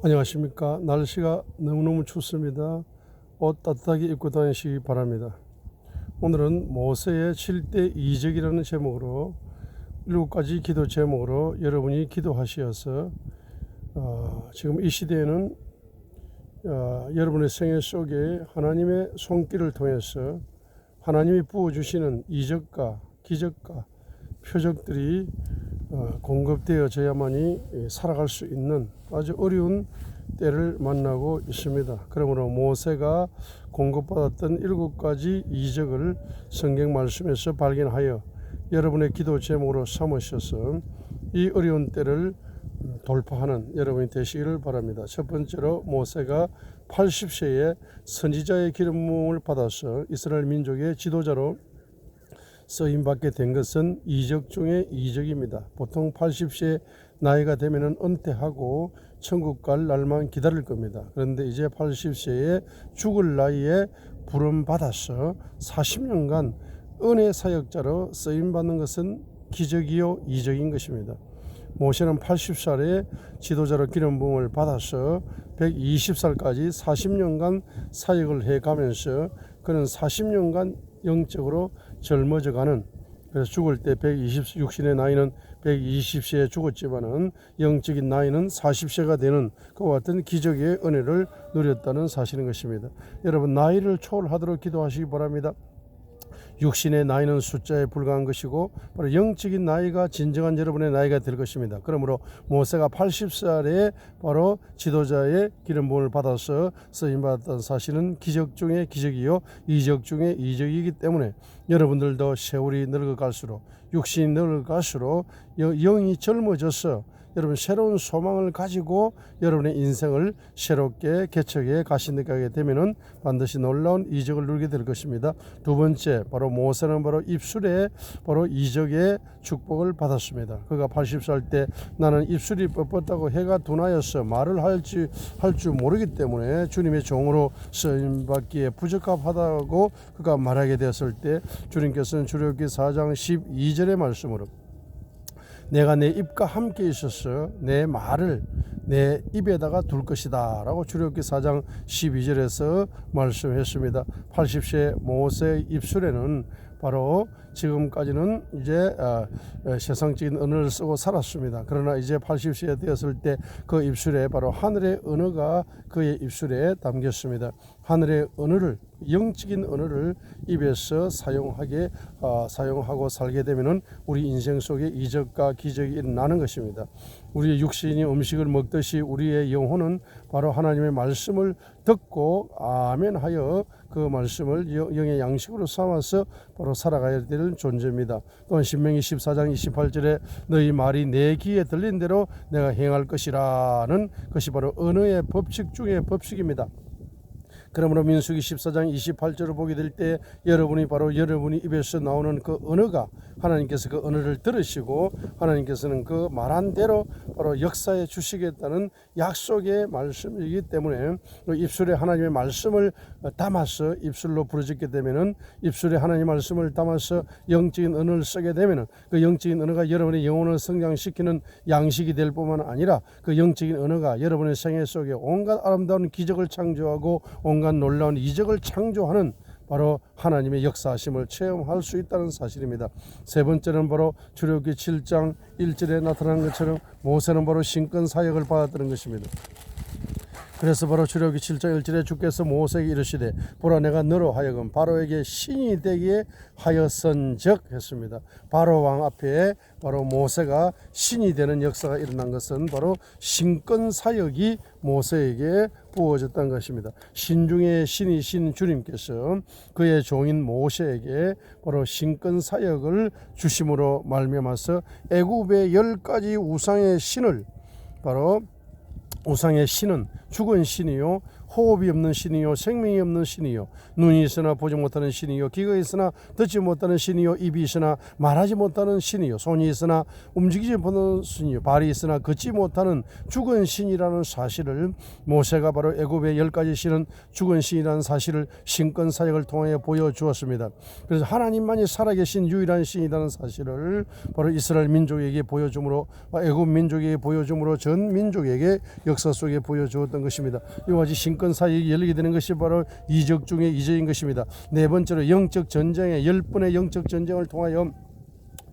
안녕하십니까. 날씨가 너무너무 춥습니다. 옷 따뜻하게 입고 다니시기 바랍니다. 오늘은 모세의 7대 이적이라는 제목으로 7가지 기도 제목으로 여러분이 기도하시어서 지금 이 시대에는 여러분의 생애 속에 하나님의 손길을 통해서 하나님이 부어주시는 이적과 기적과 표적들이 공급되어져야만이 살아갈 수 있는 아주 어려운 때를 만나고 있습니다. 그러므로 모세가 공급받았던 7가지 이적을 성경 말씀에서 발견하여 여러분의 기도 제목으로 삼으셔서 이 어려운 때를 돌파하는 여러분이 되시기를 바랍니다. 첫 번째로 모세가 80세에 선지자의 기름부음을 받아서 이스라엘 민족의 지도자로 쓰임받게 된 것은 이적 중에 이적입니다. 보통 80세 나이가 되면 은퇴하고 천국 갈 날만 기다릴 겁니다. 그런데 이제 80세에 죽을 나이에 부름받아서 40년간 은혜 사역자로 쓰임받는 것은 기적이요 이적인 것입니다. 모세는 80살에 지도자로 기름부음을 받아서 120살까지 40년간 사역을 해가면서 그는 40년간 영적으로 젊어져가는, 그래서 죽을 때 126신의 나이는 120세에 죽었지만은 영적인 나이는 40세가 되는 그와 같은 기적의 은혜를 누렸다는 사실인 것입니다. 여러분, 나이를 초월하도록 기도하시기 바랍니다. 육신의 나이는 숫자에 불과한 것이고 바로 영적인 나이가 진정한 여러분의 나이가 될 것입니다. 그러므로 모세가 80살에 바로 지도자의 기름부음을 받아서 쓰임받았던 사실은 기적 중에 기적이요 이적 중에 이적이기 때문에 여러분들도 세월이 늙어갈수록 육신이 늙어갈수록 영이 젊어져서 여러분 새로운 소망을 가지고 여러분의 인생을 새롭게 개척해 가시게 되면은 반드시 놀라운 이적을 누리게 될 것입니다. 두 번째, 바로 모세는 바로 입술에 바로 이적의 축복을 받았습니다. 그가 80살 때 나는 입술이 뻣뻣하고 해가 둔하여서 말을 할 줄 모르기 때문에 주님의 종으로 쓰임받기에 부적합하다고 그가 말하게 되었을 때 주님께서는 출애굽기 4장 12절의 말씀으로 내가 내 입과 함께 있어서 내 말을 내 입에다가 둘 것이다 라고 출애굽기 4장 12절에서 말씀했습니다. 80세 모세의 입술에는 바로 지금까지는 이제 세상적인 언어를 쓰고 살았습니다. 그러나 이제 80세 되었을 때 그 입술에 바로 하늘의 언어가 그의 입술에 담겼습니다. 하늘의 언어를, 영적인 언어를 입에서 사용하고 살게 되면은 우리 인생 속에 이적과 기적이 일어나는 것입니다. 우리의 육신이 음식을 먹듯이 우리의 영혼은 바로 하나님의 말씀을 듣고 아멘하여 그 말씀을 영의 양식으로 삼아서 바로 살아가야 될 존재입니다. 또한 신명기 14장 28절에 너희 말이 내 귀에 들린 대로 내가 행할 것이라는 것이 바로 언어의 법칙 중의 법칙입니다. 그러므로 민수기 14장 28절을 보게 될 때 여러분이 바로 여러분이 입에서 나오는 그 언어가 하나님께서 그 언어를 들으시고 하나님께서는 그 말한 대로 바로 역사해 주시겠다는 약속의 말씀이기 때문에 그 입술에 하나님의 말씀을 담아서 입술로 부르짖게 되면은 입술에 하나님의 말씀을 담아서 영적인 언어를 쓰게 되면은 그 영적인 언어가 여러분의 영혼을 성장시키는 양식이 될 뿐만 아니라 그 영적인 언어가 여러분의 생애 속에 온갖 아름다운 기적을 창조하고 온갖 놀라운 이적을 창조하는 바로 하나님의 역사하심을 체험할 수 있다는 사실입니다. 세 번째는 바로 출애굽기 7장 1절에 나타난 것처럼 모세는 바로 신권 사역을 받았다는 것입니다. 그래서 바로 출애굽기 7장 1절에 주께서 모세에게 이르시되 보라 내가 너로 하여금 바로에게 신이 되게 하였은즉 했습니다. 바로 왕 앞에 바로 모세가 신이 되는 역사가 일어난 것은 바로 신권 사역이 모세에게 부어졌다는 것입니다. 신중의 신이신 주님께서 그의 종인 모세에게 바로 신권 사역을 주심으로 말미암아서 애굽의 10가지 우상의 신을 바로 우상의 신은 죽은 신이요 호흡이 없는 신이요 생명이 없는 신이요 눈이 있으나 보지 못하는 신이요 귀가 있으나 듣지 못하는 신이요 입이 있으나 말하지 못하는 신이요 손이 있으나 움직이지 못하는 신이요 발이 있으나 걷지 못하는 죽은 신이라는 사실을 모세가 바로 애굽의 10가지 신은 죽은 신이라는 사실을 신권 사역을 통해 보여주었습니다. 그래서 하나님만이 살아계신 유일한 신이라는 사실을 바로 이스라엘 민족에게 보여줌으로 애굽 민족에게 보여줌으로 전 민족에게 역사 속에 보여주었던 것입니다. 이와 같이 신권 사역이 열리게 되는 것이 바로 이적 중의 이적인 것입니다. 네 번째로 영적 전쟁의 10번의 영적 전쟁을 통하여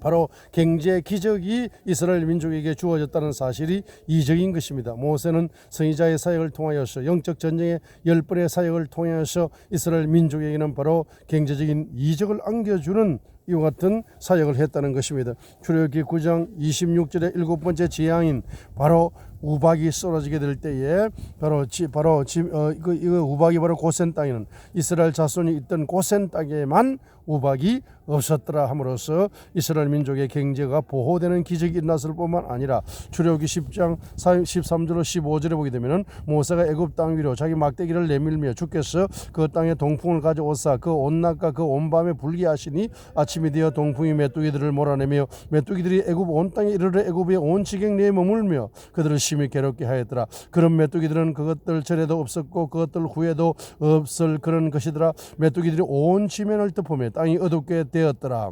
바로 경제 기적이 이스라엘 민족에게 주어졌다는 사실이 이적인 것입니다. 모세는 선지자의 사역을 통하여서 영적 전쟁의 10번의 사역을 통하여서 이스라엘 민족에게는 바로 경제적인 이적을 안겨주는 이와 같은 사역을 했다는 것입니다. 출애굽기 9장 26절의 7번째 재앙인 바로 우박이 쏟아지게 될 때에 이거 우박이 바로 고센 땅에는 이스라엘 자손이 있던 고센 땅에만 우박이 없었더라 함으로써 이스라엘 민족의 경제가 보호되는 기적이 일어났을 뿐만 아니라 출애굽기 10장 13절로 15절에 보게 되면 모세가 애굽 땅 위로 자기 막대기를 내밀며 주께서 그 땅에 동풍을 가져오사 그 온낮과 그 온밤에 불게 하시니 아침이 되어 동풍이 메뚜기들을 몰아내며 메뚜기들이 애굽 온 땅에 이르러 애굽의 온 지경 내에 머물며 그들을 심히 괴롭게 하였더라. 그런 메뚜기들은 그것들 전에도 없었고 그것들 후에도 없을 그런 것이더라. 메뚜기들이 온 지면을 덮으며 땅이 어둡게 되었더라.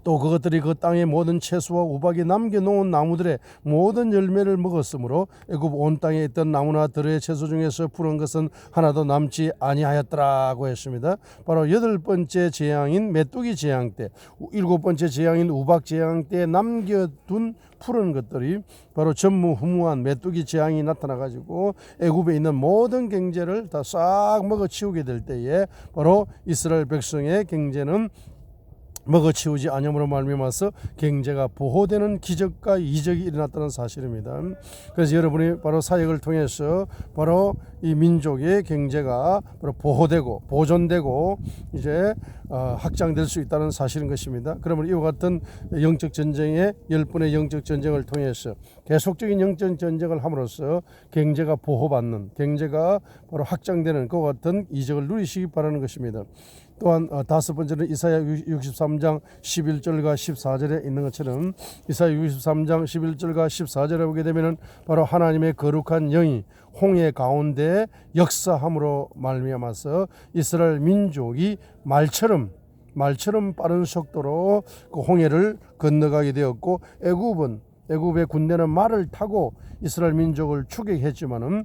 또 그것들이 그 땅의 모든 채소와 우박이 남겨놓은 나무들의 모든 열매를 먹었으므로 애굽 온 땅에 있던 나무나 들의 채소 중에서 푸른 것은 하나도 남지 아니하였더라고 했습니다. 바로 8번째 재앙인 메뚜기 재앙 때, 7번째 재앙인 우박 재앙 때 남겨둔 푸른 것들이 바로 전무후무한 메뚜기 재앙이 나타나가지고 애굽에 있는 모든 경제를 다 싹 먹어치우게 될 때에 바로 이스라엘 백성의 경제는 먹어치우지 아니함으로 말미암아서 경제가 보호되는 기적과 이적이 일어났다는 사실입니다. 그래서 여러분이 바로 사역을 통해서 바로 이 민족의 경제가 바로 보호되고 보존되고 이제 확장될 수 있다는 사실인 것입니다. 그러면 이와 같은 영적 전쟁의 10번의 영적 전쟁을 통해서 계속적인 영적 전쟁을 함으로써 경제가 보호받는 경제가 바로 확장되는 그와 같은 이적을 누리시기 바라는 것입니다. 또한 5번째는 이사야 63장 11절과 14절에 있는 것처럼 이사야 63장 11절과 14절에 보게 되면 바로 하나님의 거룩한 영이 홍해 가운데 역사함으로 말미암아서 이스라엘 민족이 말처럼 빠른 속도로 그 홍해를 건너가게 되었고 애굽의 군대는 말을 타고 이스라엘 민족을 추격했지만은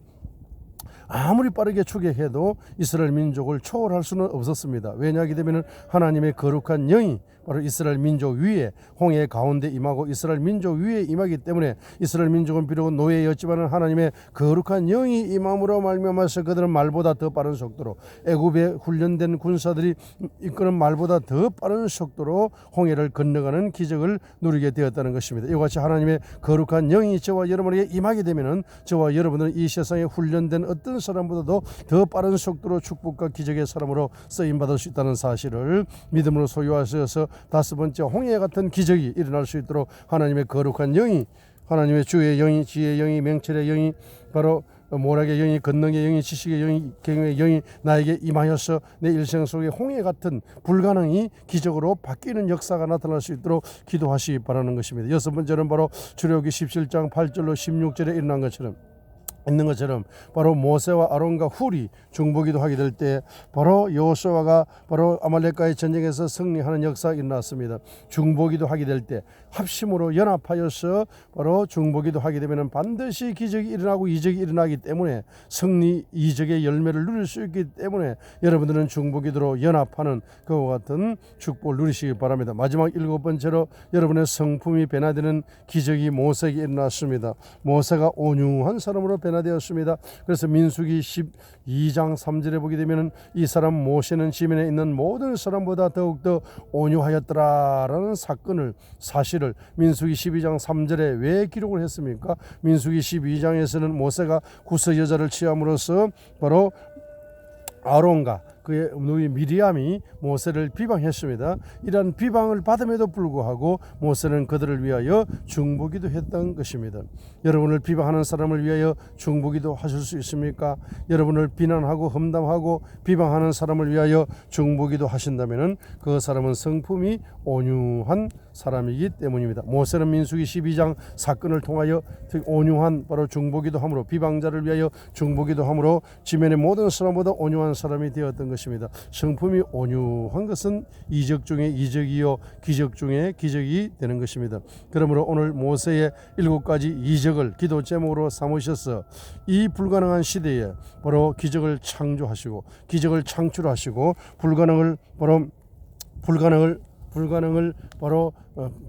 아무리 빠르게 추격해도 이스라엘 민족을 초월할 수는 없었습니다. 왜냐하게 되면 하나님의 거룩한 영이 바로 이스라엘 민족 위에 홍해 가운데 임하고 이스라엘 민족 위에 임하기 때문에 이스라엘 민족은 비록 노예였지만 하나님의 거룩한 영이 임함으로 말미암아서 그들은 말보다 더 빠른 속도로 애굽에 훈련된 군사들이 이끄는 말보다 더 빠른 속도로 홍해를 건너가는 기적을 누리게 되었다는 것입니다. 이와 같이 하나님의 거룩한 영이 저와 여러분에게 임하게 되면 저와 여러분들은 이 세상에 훈련된 어떤 사람보다도 더 빠른 속도로 축복과 기적의 사람으로 쓰임받을 수 있다는 사실을 믿음으로 소유하셔서 5번째 홍해 같은 기적이 일어날 수 있도록 하나님의 거룩한 영이 하나님의 주의 영이 지혜의 영이 명철의 영이 바로 모략의 영이 건능의 영이 지식의 영이 경영의 영이 나에게 임하여서 내 일생 속에 홍해 같은 불가능이 기적으로 바뀌는 역사가 나타날 수 있도록 기도하시기 바라는 것입니다. 6번째는 바로 출애굽기 17장 8절로 16절에 있는 것처럼 바로 모세와 아론과 훌이 중보기도 하게 될 때 바로 여호수아가 바로 아말렉과의 전쟁에서 승리하는 역사가 일어났습니다. 중보기도 하게 될 때 합심으로 연합하여서 바로 중보기도 하게 되면 반드시 기적이 일어나고 이적이 일어나기 때문에 승리 이적의 열매를 누릴 수 있기 때문에 여러분들은 중보기도로 연합하는 그와 같은 축복을 누리시기 바랍니다. 마지막 7번째로 여러분의 성품이 변화되는 기적이 모세에게 일어났습니다. 모세가 온유한 사람으로 변화되었습니다. 그래서 민수기 12장 3절에 보게 되면 이 사람 모세는 지면에 있는 모든 사람보다 더욱더 온유하였더라라는 사실을 민수기 12장 3절에 왜 기록을 했습니까? 민수기 12장에서는 모세가 구스 여자를 취함으로써 바로 아론과 그의 누이 미리암이 모세를 비방했습니다. 이러한 비방을 받음에도 불구하고 모세는 그들을 위하여 중보기도 했던 것입니다. 여러분을 비방하는 사람을 위하여 중보기도 하실 수 있습니까? 여러분을 비난하고 험담하고 비방하는 사람을 위하여 중보기도 하신다면 그 사람은 성품이 온유한 사람이기 때문입니다. 모세는 민수기 12장 사건을 통하여 온유한 바로 중보기도 함으로 비방자를 위하여 중보기도 함으로 지면의 모든 사람보다 온유한 사람이 되었던 것입니다. 성품이 온유한 것은 이적 중에 이적이요 기적 중에 기적이 되는 것입니다. 그러므로 오늘 모세의 7가지 이적을 기도 제목으로 삼으셔서 이 불가능한 시대에 바로 기적을 창조하시고 기적을 창출하시고 불가능을 바로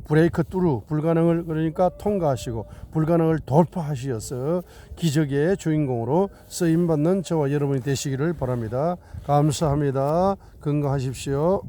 브레이크 뚜루 불가능을 그러니까 통과하시고 불가능을 돌파하시어서 기적의 주인공으로 쓰임받는 저와 여러분이 되시기를 바랍니다. 감사합니다. 건강하십시오.